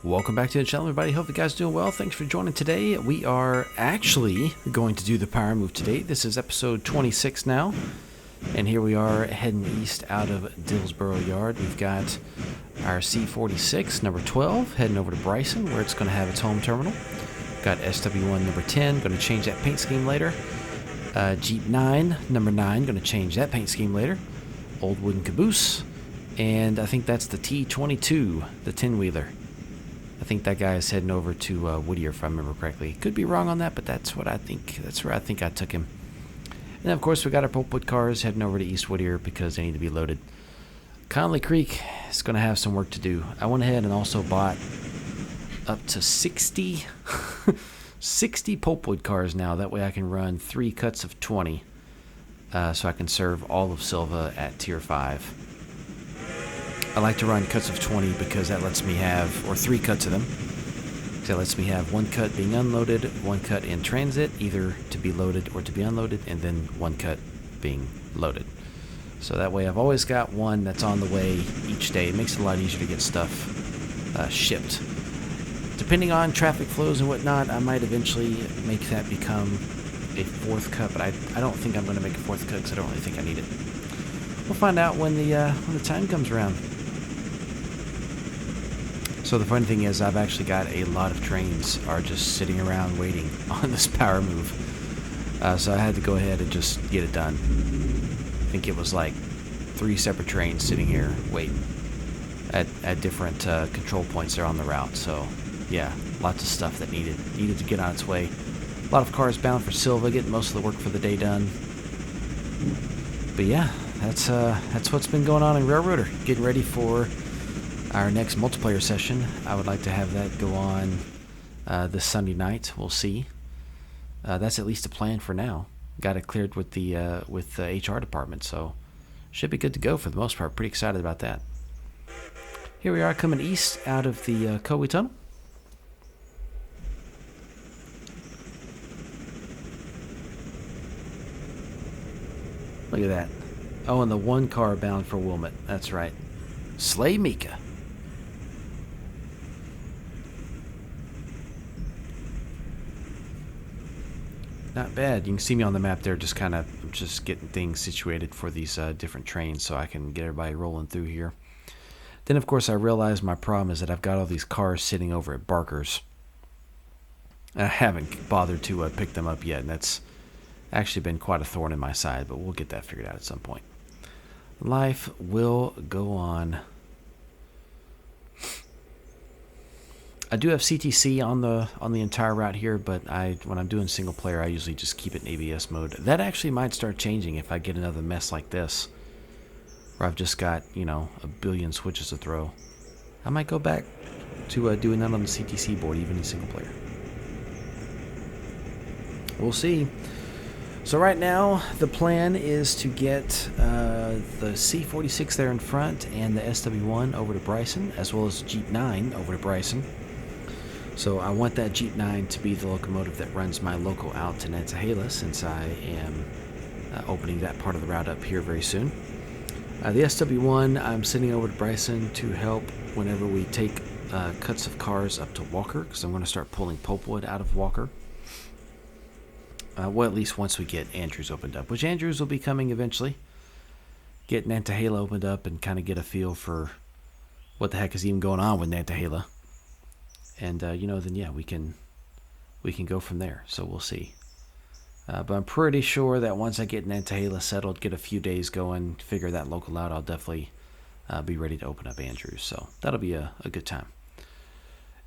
Welcome back to the channel, everybody. Hope you guys are doing well. Thanks for joining today. We are actually going to do the power move today. This is episode 26 now. And here we are heading east out of Dillsboro Yard. We've got our C46, number 12, heading over to Bryson, where it's going to have its home terminal. Got SW1, number 10, going to change that paint scheme later. Jeep 9, number 9, going to change that paint scheme later. Old wooden caboose. And I think that's the T22, the 10-wheeler. I think that guy is heading over to Whittier, if I remember correctly. Could be wrong on that, but that's what I think. That's where I think I took him. And then, of course, we got our pulpwood cars heading over to East Whittier because they need to be loaded. Conley Creek is going to have some work to do. I went ahead and also bought up to 60 pulpwood cars now. That way I can run 3 cuts of 20 so I can serve all of Silva at Tier 5. I like to run cuts of 20 because that lets me have, or 3 cuts of them. That lets me have 1 cut being unloaded, 1 cut in transit, either to be loaded or to be unloaded, and then 1 cut being loaded. So that way I've always got one that's on the way each day. It makes it a lot easier to get stuff shipped. Depending on traffic flows and whatnot, I might eventually make that become a 4th cut, but I don't think I'm going to make a 4th cut because I don't really think I need it. We'll find out when the time comes around. So the funny thing is, I've actually got a lot of trains are just sitting around waiting on this power move. So I had to go ahead and just get it done. I think it was like 3 separate trains sitting here waiting at different control points there on the route. So yeah, lots of stuff that needed to get on its way. A lot of cars bound for Silva, getting most of the work for the day done. But yeah, that's what's been going on in Railroader. Getting ready for our next multiplayer session. I would like to have that go on this Sunday night. We'll see. That's at least a plan for now. Got it cleared with the HR department, so should be good to go for the most part. Pretty excited about that. Here we are coming east out of the Cowie Tunnel. Look at that. Oh, and the 1 car bound for Wilmot. That's right. Slay Mika. Not bad. You can see me on the map there, just kind of getting things situated for these different trains so I can get everybody rolling through here. Then, of course, I realized my problem is that I've got all these cars sitting over at Barker's. I haven't bothered to pick them up yet, and that's actually been quite a thorn in my side, but we'll get that figured out at some point. Life will go on. I do have CTC on the entire route here, but when I'm doing single player, I usually just keep it in ABS mode. That actually might start changing if I get another mess like this, where I've just got, a billion switches to throw. I might go back to doing that on the CTC board, even in single player. We'll see. So right now, the plan is to get the C46 there in front and the SW1 over to Bryson, as well as Jeep 9 over to Bryson. So I want that Jeep 9 to be the locomotive that runs my local out to Nantahala, since I am opening that part of the route up here very soon. The SW1, I'm sending over to Bryson to help whenever we take cuts of cars up to Walker, because I'm going to start pulling pulpwood out of Walker. Well, at least once we get Andrews opened up, which Andrews will be coming eventually. Get Nantahala opened up and kind of get a feel for what the heck is even going on with Nantahala. And, then, yeah, we can go from there. So we'll see. But I'm pretty sure that once I get Nantahala settled, get a few days going, figure that local out, I'll definitely be ready to open up Andrews. So that'll be a good time.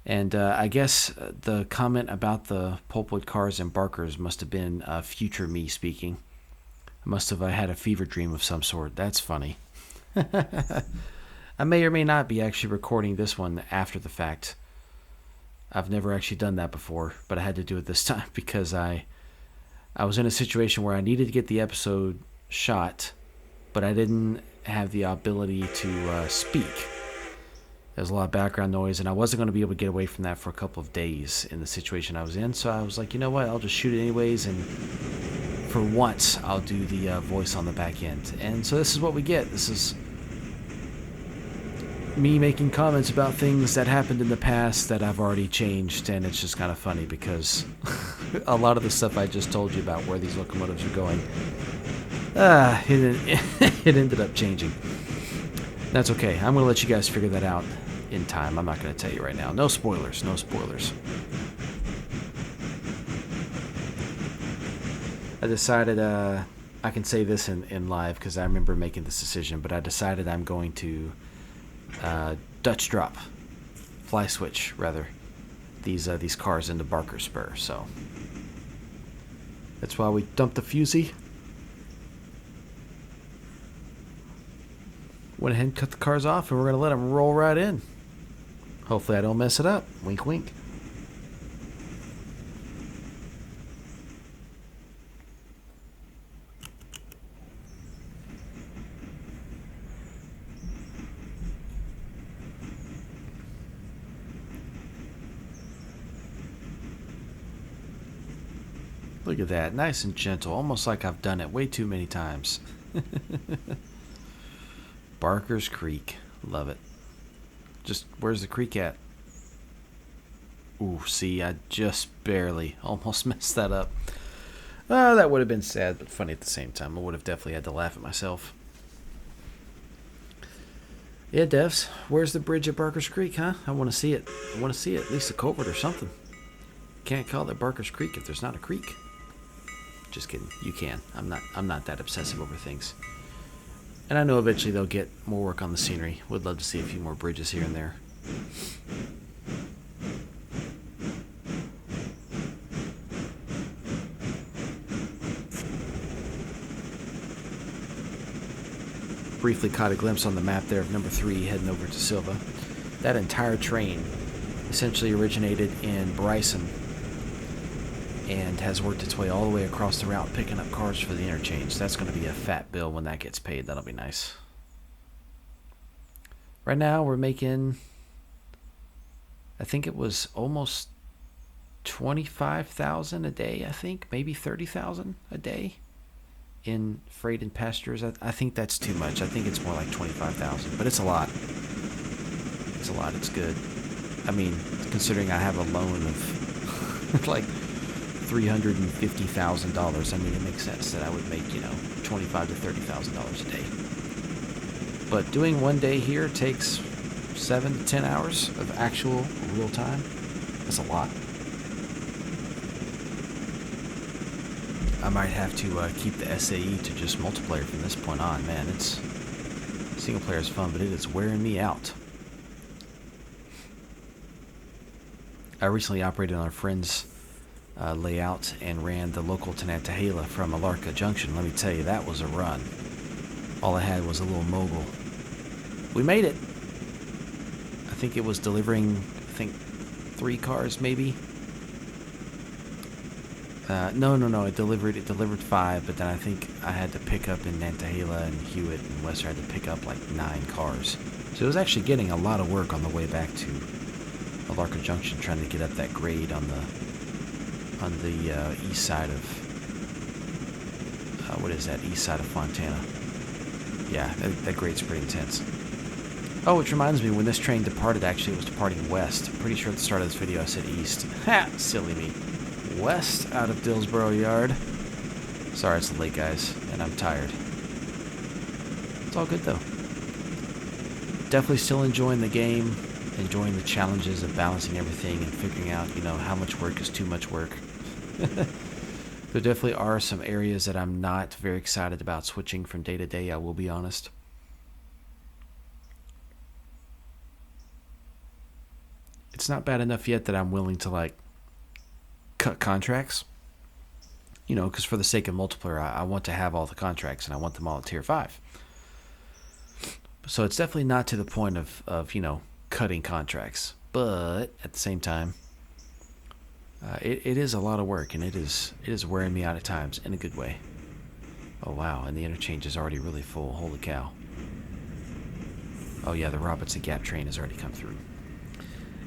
And I guess the comment about the pulpwood cars and Barkers must have been future me speaking. I must have had a fever dream of some sort. That's funny. I may or may not be actually recording this one after the fact. I've never actually done that before, but I had to do it this time because I was in a situation where I needed to get the episode shot, but I didn't have the ability to speak. There's a lot of background noise, and I wasn't going to be able to get away from that for a couple of days in the situation I was in, so I was like, you know what, I'll just shoot it anyways, and for once, I'll do the voice on the back end. And so this is what we get. This is me making comments about things that happened in the past that I've already changed, and it's just kind of funny because a lot of the stuff I just told you about where these locomotives are going, it ended up changing. That's okay. I'm going to let you guys figure that out in time. I'm not going to tell you right now. No spoilers. No spoilers. I decided, I can say this in live because I remember making this decision, but I decided I'm going to Dutch drop, fly switch rather, these cars into Barker Spur. So that's why we dumped the Fusey. Went ahead and cut the cars off, and we're going to let them roll right in. Hopefully I don't mess it up. Wink, wink. Look at that. Nice and gentle. Almost like I've done it way too many times. Barker's Creek. Love it. Just, where's the creek at? Ooh, see, I just barely almost messed that up. That would have been sad, but funny at the same time. I would have definitely had to laugh at myself. Yeah, devs, where's the bridge at Barker's Creek, huh? I want to see it. I want to see it. At least a culvert or something. Can't call it Barker's Creek if there's not a creek. Just kidding. You can. I'm not that obsessive over things. And I know eventually they'll get more work on the scenery. Would love to see a few more bridges here and there. Briefly caught a glimpse on the map there of number 3 heading over to Silva. That entire train essentially originated in Bryson and has worked its way all the way across the route, picking up cars for the interchange. That's going to be a fat bill when that gets paid. That'll be nice. Right now, we're making, I think it was almost 25,000 a day, I think. Maybe 30,000 a day in freight and passengers. I think that's too much. I think it's more like 25,000, but it's a lot. It's a lot. It's good. I mean, considering I have a loan of like $350,000, I mean, it makes sense that I would make, $25,000 to $30,000 a day. But doing one day here takes 7 to 10 hours of actual real time. That's a lot. I might have to keep the SAE to just multiplayer from this point on. Man, it's single player is fun, but it is wearing me out. I recently operated on a friend's layout and ran the local to Nantahala from Appalachia Junction. Let me tell you, that was a run. All I had was a little mogul. We made it. I think it was delivering, 3 cars maybe. No. It delivered 5, but then I think I had to pick up in Nantahala and Hewitt and Wester. I had to pick up like 9 cars. So it was actually getting a lot of work on the way back to Appalachia Junction, trying to get up that grade on the east side of what is that? East side of Fontana. Yeah, that grade's pretty intense. Oh, which reminds me, when this train departed, actually, it was departing west. I'm pretty sure at the start of this video I said east. Ha! Silly me. West out of Dillsboro Yard. Sorry, it's late, guys, and I'm tired. It's all good, though. Definitely still enjoying the game, enjoying the challenges of balancing everything and figuring out, how much work is too much work. There definitely are some areas that I'm not very excited about switching from day to day, I will be honest. It's not bad enough yet that I'm willing to, cut contracts. Because for the sake of multiplayer, I want to have all the contracts, and I want them all at Tier 5. So it's definitely not to the point of cutting contracts. But at the same time, it is a lot of work, and it is wearing me out at times in a good way. Oh, wow, and the interchange is already really full. Holy cow. Oh, yeah, the Robinson Gap train has already come through.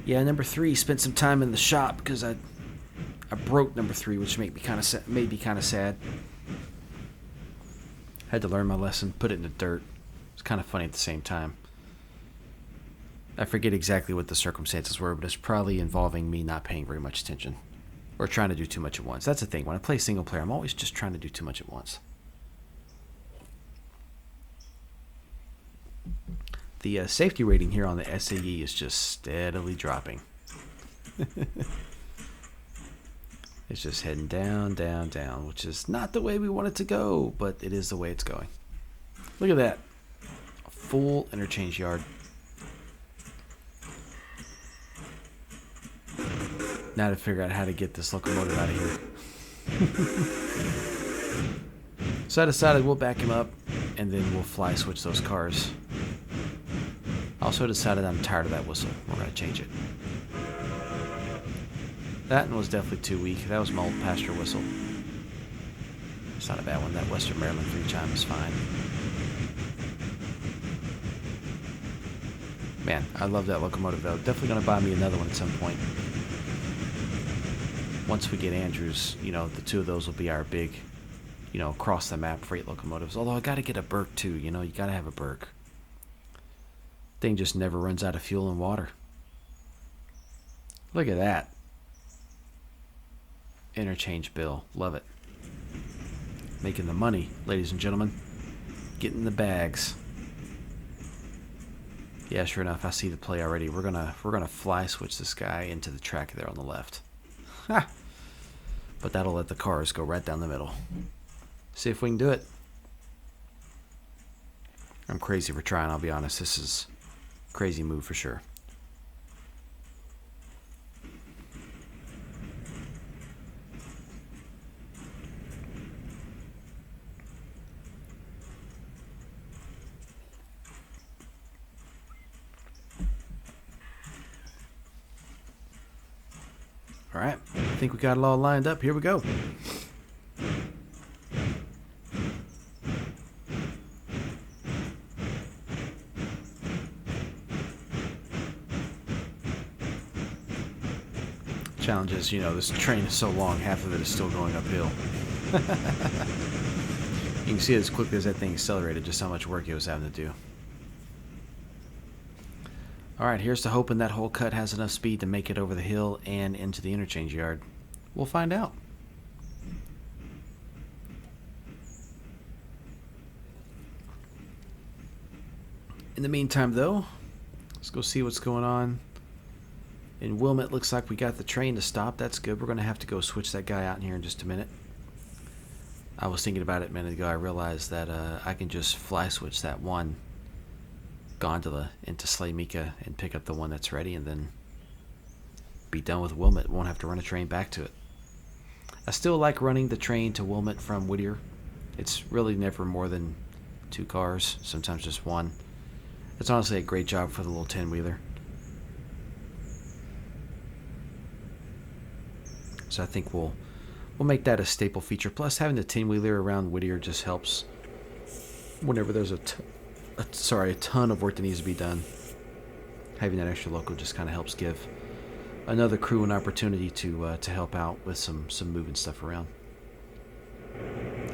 Yeah, number 3 spent some time in the shop because I broke number 3, which made me kind of sad. Had to learn my lesson, put it in the dirt. It's kind of funny at the same time. I forget exactly what the circumstances were, but it's probably involving me not paying very much attention. Or trying to do too much at once. That's the thing. When I play single player, I'm always just trying to do too much at once. The safety rating here on the SAE is just steadily dropping. It's just heading down, down, down, which is not the way we want it to go, but it is the way it's going. Look at that. A full interchange yard. Now to figure out how to get this locomotive out of here. So I decided we'll back him up, and then we'll fly switch those cars. I also decided I'm tired of that whistle. We're going to change it. That one was definitely too weak. That was my old pasture whistle. It's not a bad one. That Western Maryland 3-chime is fine. Man, I love that locomotive though. Definitely going to buy me another one at some point. Once we get Andrews, you know, the two of those will be our big, you know, across the map freight locomotives. Although I got to get a Burke too, you know, you got to have a Burke. Thing just never runs out of fuel and water. Look at that. Interchange bill. Love it. Making the money, ladies and gentlemen. Getting the bags. Yeah, sure enough, I see the play already. We're gonna fly switch this guy into the track there on the left. Ha! But that'll let the cars go right down the middle. See if we can do it. I'm crazy for trying, I'll be honest. This is a crazy move for sure. All right, I think we got it all lined up. Here we go. Challenge is, you know, this train is so long, half of it is still going uphill. You can see as quickly as that thing accelerated, just how much work it was having to do. Alright, here's to hoping that whole cut has enough speed to make it over the hill and into the interchange yard. We'll find out. In the meantime, though, let's go see what's going on. In Wilmette, looks like we got the train to stop. That's good. We're going to have to go switch that guy out in here in just a minute. I was thinking about it a minute ago. I realized that I can just fly switch that one gondola into Slamika and pick up the one that's ready and then be done with Wilmette. Won't have to run a train back to it. I still like running the train to Wilmette from Whittier. It's really never more than 2 cars, sometimes just 1. It's honestly a great job for the little 10-wheeler. So I think we'll make that a staple feature. Plus, having the 10-wheeler around Whittier just helps whenever there's a ton of work that needs to be done. Having that extra loco just kind of helps give another crew an opportunity to help out with some moving stuff around.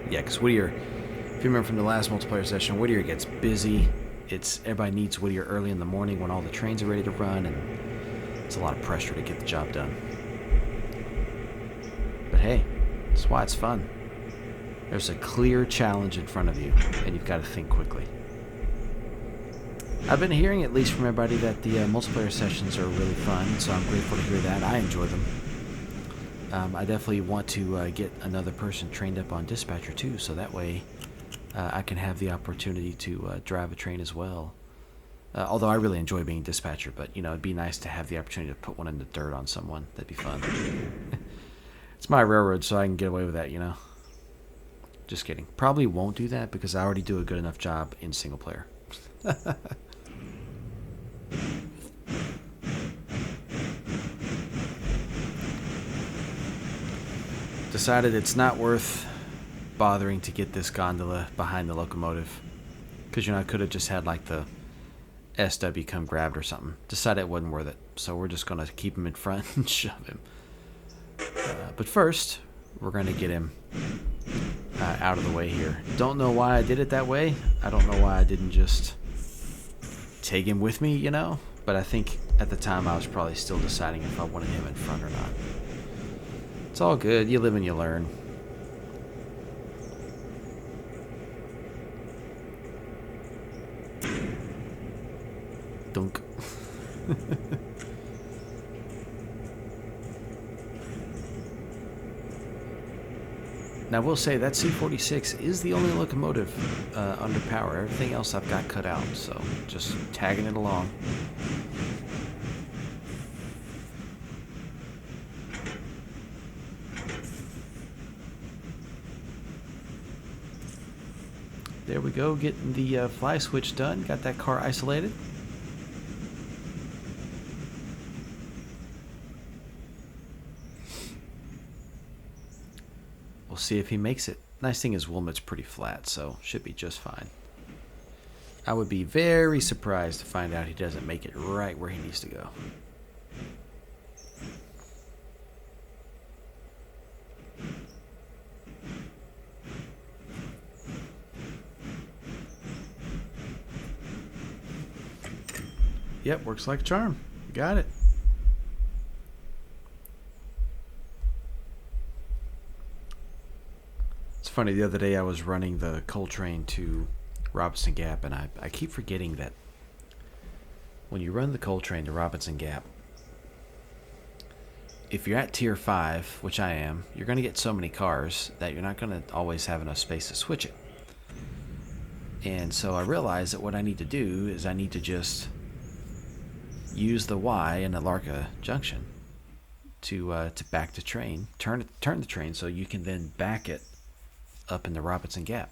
Yeah, because Whittier, if you remember from the last multiplayer session, Whittier gets busy. Everybody needs Whittier early in the morning when all the trains are ready to run, and it's a lot of pressure to get the job done. But hey, that's why it's fun. There's a clear challenge in front of you, and you've got to think quickly. I've been hearing, at least from everybody, that the multiplayer sessions are really fun, so I'm grateful to hear that. I enjoy them. I definitely want to get another person trained up on dispatcher too, so that way I can have the opportunity to drive a train as well. Although I really enjoy being dispatcher, but you know, it'd be nice to have the opportunity to put one in the dirt on someone. That'd be fun. It's my railroad, so I can get away with that, you know. Just kidding. Probably won't do that because I already do a good enough job in single player. Decided it's not worth bothering to get this gondola behind the locomotive, because, you know, I could have just had like the SW come grab it or something. Decided it wasn't worth it, so we're just gonna keep him in front and shove him. But first, we're gonna get him out of the way here. Don't know why I did it that way. I don't know why I didn't just take him with me, you know, But I think at the time I was probably still deciding if I wanted him in front or not. It's all good. You live and you learn. Dunk. Now, I will say that C46 is the only locomotive under power. Everything else I've got cut out, so just tagging it along. There we go, getting the fly switch done. Got that car isolated. We'll see if he makes it. Nice thing is Wilmot's pretty flat, so should be just fine. I would be very surprised to find out he doesn't make it right where he needs to go. Yep, works like a charm. Got it. It's funny, the other day I was running the coal train to Robinson Gap, and I keep forgetting that when you run the coal train to Robinson Gap, if you're at tier 5, which I am, you're going to get so many cars that you're not going to always have enough space to switch it. And so I realized that what I need to do is I need to just use the Y in Appalachia Junction to back the train, turn the train, so you can then back it up in the Robinson Gap.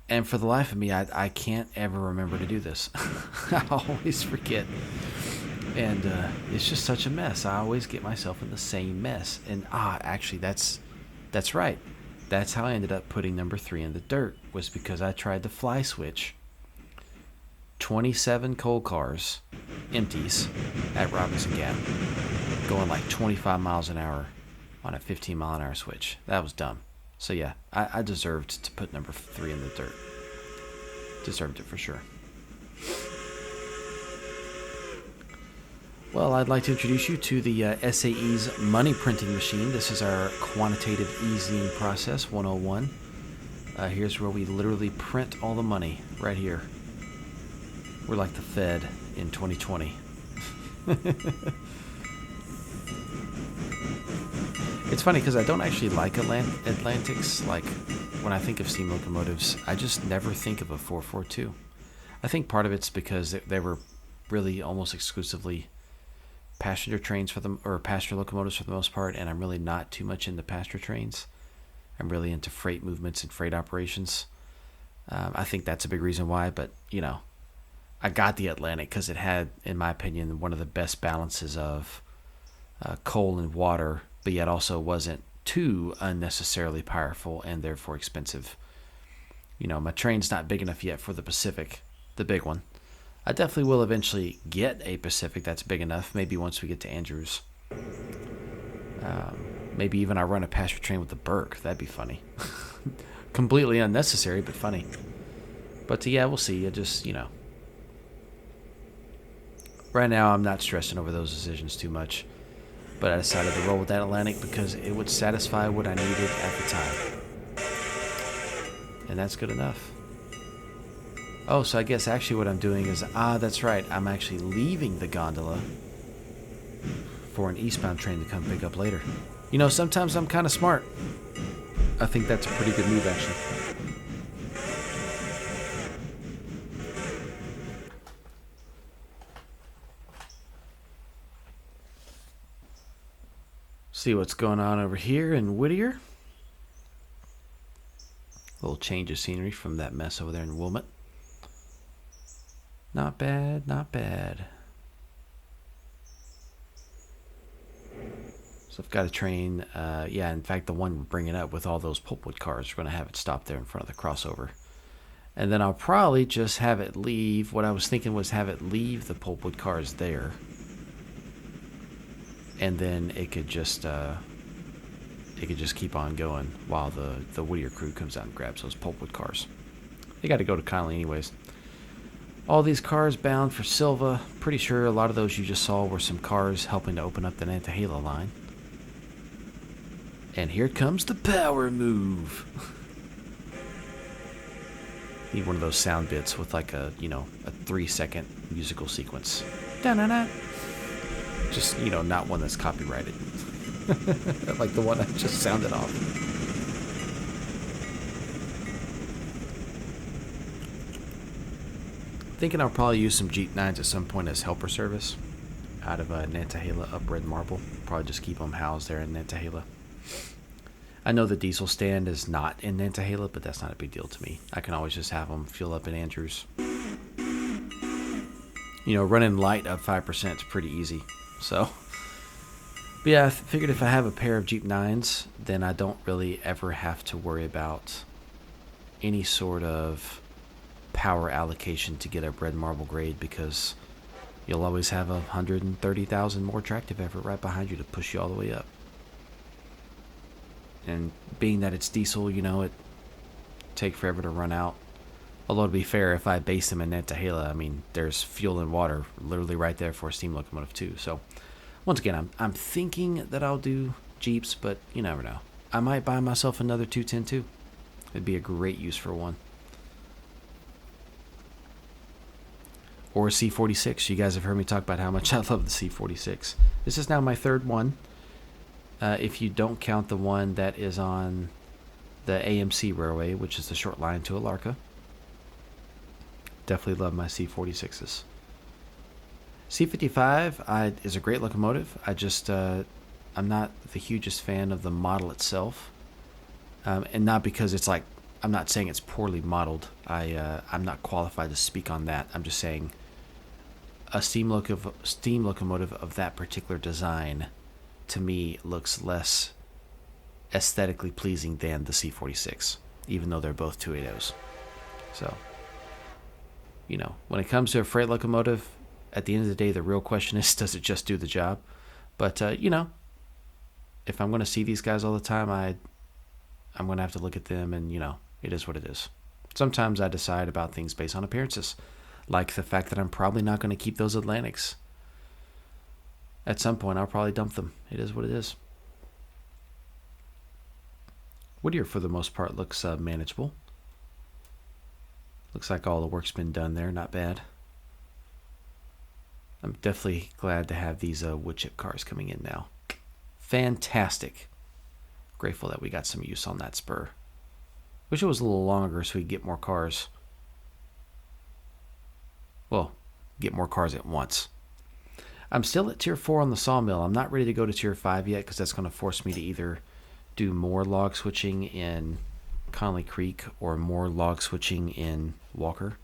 And for the life of me, I can't ever remember to do this. I always forget, and it's just such a mess. I always get myself in the same mess. And actually, that's right. That's how I ended up putting number 3 in the dirt, was because I tried the fly switch. 27 coal cars, empties, at Robinson Gap, going like 25 miles an hour on a 15-mile-an-hour switch. That was dumb. So yeah, I deserved to put number 3 in the dirt. Deserved it for sure. Well, I'd like to introduce you to the SAE's money printing machine. This is our quantitative easing process 101. Here's where we literally print all the money right here. We're like the Fed in 2020. It's funny because I don't actually like Atlantics. Like, when I think of steam locomotives, I just never think of a 442. I think part of it's because they were really almost exclusively passenger trains for them, or passenger locomotives for the most part, and I'm really not too much into passenger trains. I'm really into freight movements and freight operations. I think that's a big reason why, but, you know, I got the Atlantic because it had, in my opinion, one of the best balances of coal and water, but yet also wasn't too unnecessarily powerful and therefore expensive. You know, my train's not big enough yet for the Pacific, the big one. I definitely will eventually get a Pacific that's big enough, maybe once we get to Andrews. Maybe even I run a passenger train with the Burke. That'd be funny. Completely unnecessary, but funny. But yeah, we'll see. I just, you know. Right now, I'm not stressing over those decisions too much. But I decided to roll with that Atlantic because it would satisfy what I needed at the time. And that's good enough. Oh, so I guess actually what I'm doing is, that's right. I'm actually leaving the gondola for an eastbound train to come pick up later. You know, sometimes I'm kind of smart. I think that's a pretty good move, actually. See what's going on over here in Whittier. A little change of scenery from that mess over there in Wilmot. Not bad, not bad. So I've got a train, yeah, in fact, the one we're bringing up with all those pulpwood cars, we're going to have it stop there in front of the crossover. And then I'll probably just have it leave. What I was thinking was have it leave the pulpwood cars there. And then it could just keep on going while the Whittier crew comes out and grabs those pulpwood cars. They got to go to Connolly anyways. All these cars bound for Silva. Pretty sure a lot of those you just saw were some cars helping to open up the Nantahala line. And here comes the power move. Need one of those sound bits with like a 3-second musical sequence. Da-na-na. Just, not one that's copyrighted. Like the one I just sounded off. Thinking I'll probably use some Jeep 9s at some point as helper service out of Nantahala up Red Marble. Probably just keep them housed there in Nantahala. I know the diesel stand is not in Nantahala, but that's not a big deal to me. I can always just have them fuel up in Andrews. Running light up 5% is pretty easy. So, but yeah, I figured if I have a pair of Jeep 9s, then I don't really ever have to worry about any sort of power allocation to get a Red Marble grade, because you'll always have 130,000 more tractive effort right behind you to push you all the way up. And being that it's diesel, it take forever to run out. Although to be fair, if I base them in Nantahala, there's fuel and water literally right there for a steam locomotive too. So once again, I'm thinking that I'll do Jeeps, but you never know. I might buy myself another 210 too. It'd be a great use for one. Or a C46. You guys have heard me talk about how much I love the C46. This is now my third one. If you don't count the one that is on the AMC Railway, which is the short line to Appalachia. Definitely love my C46s. C55 is a great locomotive. I'm not the hugest fan of the model itself. And not because it's like, I'm not saying it's poorly modeled. I'm not qualified to speak on that. I'm just saying a steam locomotive of that particular design to me looks less aesthetically pleasing than the C46, even though they're both 280s. So, when it comes to a freight locomotive, at the end of the day, the real question is, does it just do the job? But, if I'm going to see these guys all the time, I'm going to have to look at them and, it is what it is. Sometimes I decide about things based on appearances, like the fact that I'm probably not going to keep those Atlantics. At some point, I'll probably dump them. It is what it is. Whittier, for the most part, looks manageable. Looks like all the work's been done there. Not bad. I'm definitely glad to have these wood chip cars coming in now. Fantastic. Grateful that we got some use on that spur. Wish it was a little longer so we could get more cars. Well, get more cars at once. I'm still at Tier 4 on the sawmill. I'm not ready to go to Tier 5 yet because that's going to force me to either do more log switching in Conley Creek or more log switching in Walker.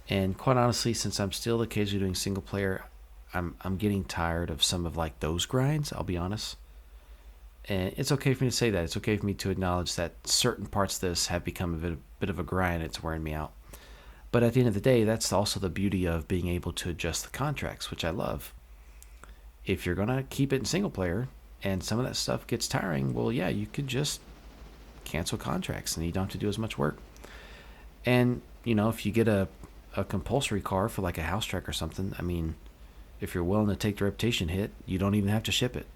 And quite honestly, since I'm still occasionally doing single player, I'm getting tired of some of like those grinds, I'll be honest. And it's okay for me to say that. It's okay for me to acknowledge that certain parts of this have become a bit of a grind. It's wearing me out. But at the end of the day, that's also the beauty of being able to adjust the contracts, which I love. If you're going to keep it in single player and some of that stuff gets tiring, well, yeah, you could just cancel contracts and you don't have to do as much work. And, if you get a compulsory car for like a house track or something, if you're willing to take the reputation hit, you don't even have to ship it.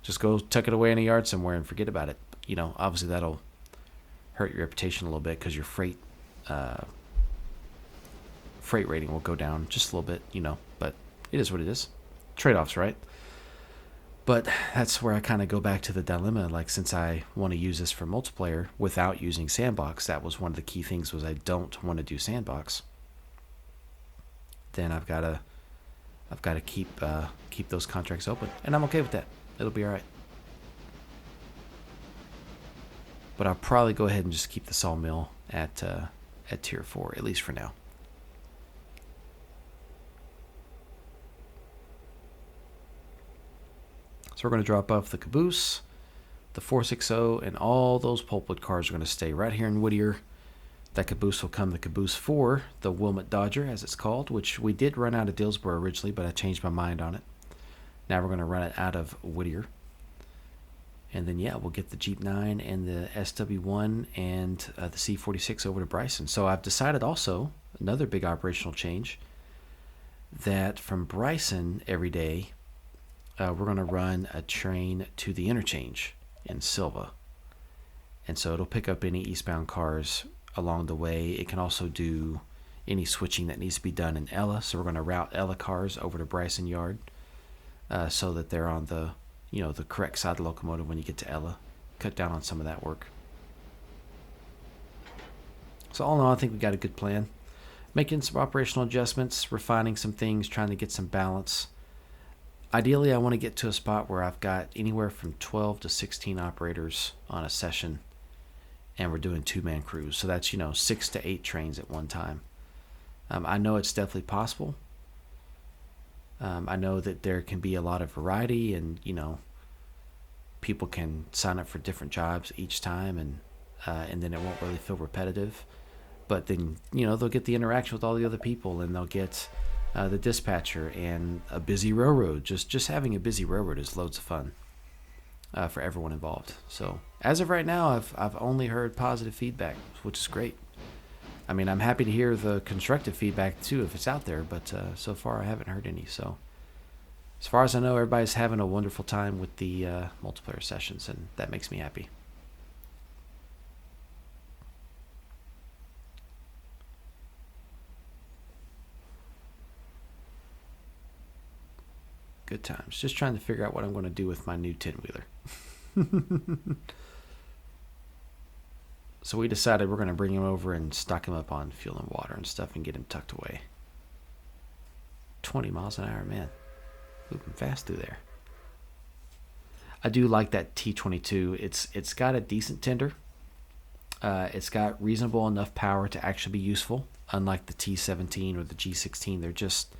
Just go tuck it away in a yard somewhere and forget about it. Obviously that'll hurt your reputation a little bit because your freight rating will go down just a little bit, but it is what it is. Trade-offs, right? But that's where I kind of go back to the dilemma. Like, since I want to use this for multiplayer without using sandbox, that was one of the key things, was I don't want to do sandbox. Then I've got to keep those contracts open, and I'm okay with that. It'll be all right. But I'll probably go ahead and just keep the sawmill at Tier 4, at least for now. So we're going to drop off the caboose, the 460, and all those pulpwood cars are going to stay right here in Whittier. That caboose will come the caboose 4, the Wilmot Dodger, as it's called, which we did run out of Dillsboro originally, but I changed my mind on it. Now we're going to run it out of Whittier. And then, yeah, we'll get the Jeep 9 and the SW1 and the C46 over to Bryson. So I've decided also, another big operational change, that from Bryson every day, we're going to run a train to the interchange in Silva. And so it'll pick up any eastbound cars along the way. It can also do any switching that needs to be done in Ella. So we're going to route Ella cars over to Bryson Yard so that they're on the correct side of the locomotive when you get to Ella. Cut down on some of that work. So all in all, I think we got a good plan. Making some operational adjustments, refining some things, trying to get some balance. Ideally, I want to get to a spot where I've got anywhere from 12 to 16 operators on a session, and we're doing two-man crews. So that's, 6 to 8 trains at one time. I know it's definitely possible. I know that there can be a lot of variety, and, people can sign up for different jobs each time, and then it won't really feel repetitive. But then, they'll get the interaction with all the other people, and they'll get the dispatcher and a busy railroad. Just having a busy railroad is loads of fun for everyone involved. So as of right now, I've only heard positive feedback, which is great. I mean, I'm happy to hear the constructive feedback too if it's out there, but so far I haven't heard any. So as far as I know, everybody's having a wonderful time with the multiplayer sessions, and that makes me happy. Good times. Just trying to figure out what I'm going to do with my new 10-wheeler. So we decided we're going to bring him over and stock him up on fuel and water and stuff and get him tucked away. 20 miles an hour, man. Moving fast through there. I do like that T22. It's got a decent tender. It's got reasonable enough power to actually be useful. Unlike the T17 or the G16, they're just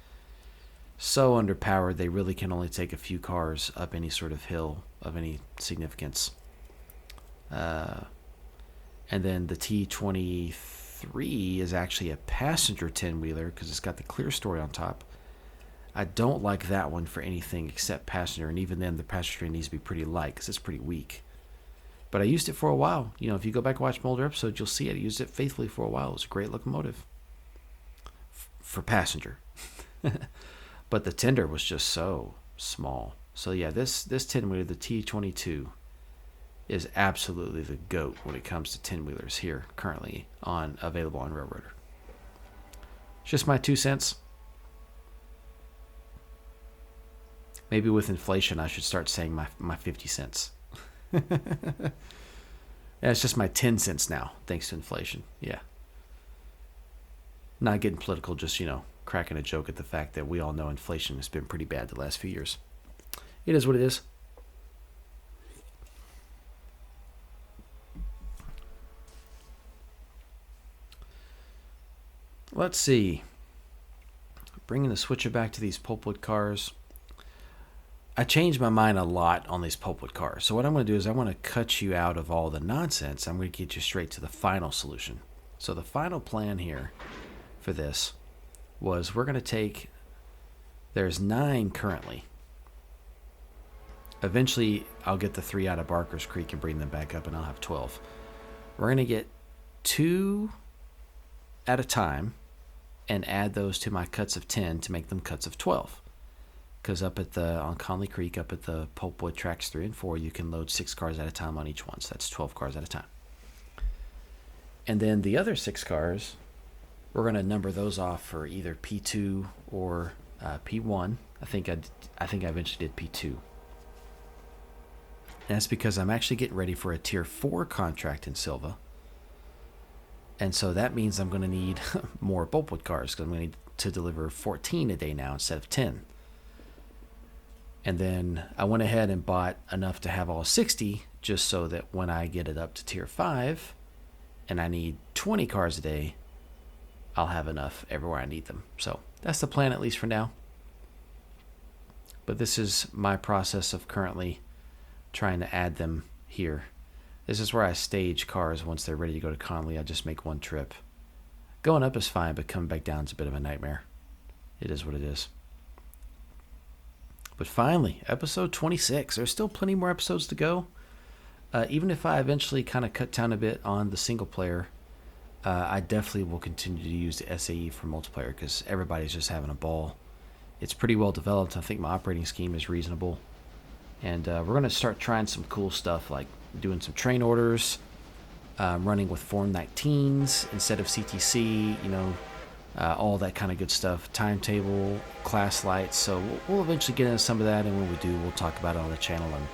so underpowered they really can only take a few cars up any sort of hill of any significance. And then the T23 is actually a passenger 10-wheeler because it's got the clear story on top. I don't like that one for anything except passenger, and even then the passenger train needs to be pretty light because it's pretty weak. But I used it for a while. If you go back and watch my older episodes, you'll see it. I used it faithfully for a while. It was a great locomotive for passenger. But the tender was just so small. So yeah, this 10-wheeler, the T22, is absolutely the GOAT when it comes to 10-wheelers here currently available on Railroader. It's just my 2 cents. Maybe with inflation, I should start saying my 50 cents. Yeah, it's just my 10 cents now, thanks to inflation. Yeah. Not getting political, just, cracking a joke at the fact that we all know inflation has been pretty bad the last few years. It is what it is. Let's see. Bringing the switcher back to these pulpwood cars. I changed my mind a lot on these pulpwood cars. So what I'm going to do is I want to cut you out of all the nonsense. I'm going to get you straight to the final solution. So the final plan here for this was we're going to take, there's 9 currently. Eventually, I'll get the 3 out of Barker's Creek and bring them back up, and I'll have 12. We're going to get 2 at a time and add those to my cuts of 10 to make them cuts of 12. Because up on Conley Creek, up at the pulpwood tracks 3 and 4, you can load 6 cars at a time on each one. So that's 12 cars at a time. And then the other 6 cars, we're going to number those off for either P2 or P1. I think I eventually did P2. And that's because I'm actually getting ready for a Tier 4 contract in Silva. And so that means I'm going to need more pulpwood cars because I'm going to need to deliver 14 a day now instead of 10. And then I went ahead and bought enough to have all 60 just so that when I get it up to Tier 5 and I need 20 cars a day, I'll have enough everywhere I need them. So that's the plan, at least for now. But this is my process of currently trying to add them here. This is where I stage cars once they're ready to go to Conley. I just make one trip. Going up is fine, but coming back down is a bit of a nightmare. It is what it is. But finally, episode 26. There's still plenty more episodes to go. Even if I eventually kind of cut down a bit on the single player, I definitely will continue to use the SAE for multiplayer because everybody's just having a ball. It's pretty well developed. I think my operating scheme is reasonable. And we're going to start trying some cool stuff like doing some train orders, running with Form 19s instead of CTC, all that kind of good stuff. Timetable, class lights. So we'll eventually get into some of that, and when we do, we'll talk about it on the channel and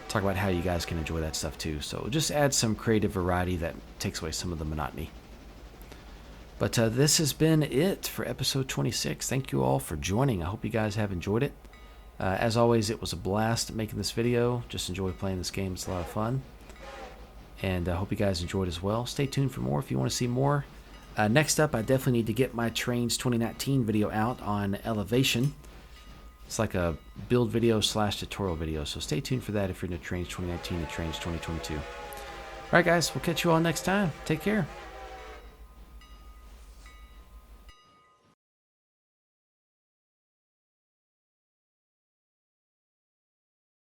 talk about how you guys can enjoy that stuff too. So just add some creative variety that takes away some of the monotony. But this has been it for episode 26. Thank you all for joining. I hope you guys have enjoyed it. As always, it was a blast making this video. Just enjoy playing this game. It's a lot of fun. And I hope you guys enjoyed as well. Stay tuned for more if you want to see more. Next up, I definitely need to get my Trains 2019 video out on Elevation. It's like a build video / tutorial video. So stay tuned for that if you're into Trains 2019 and Trains 2022. Alright guys, we'll catch you all next time. Take care.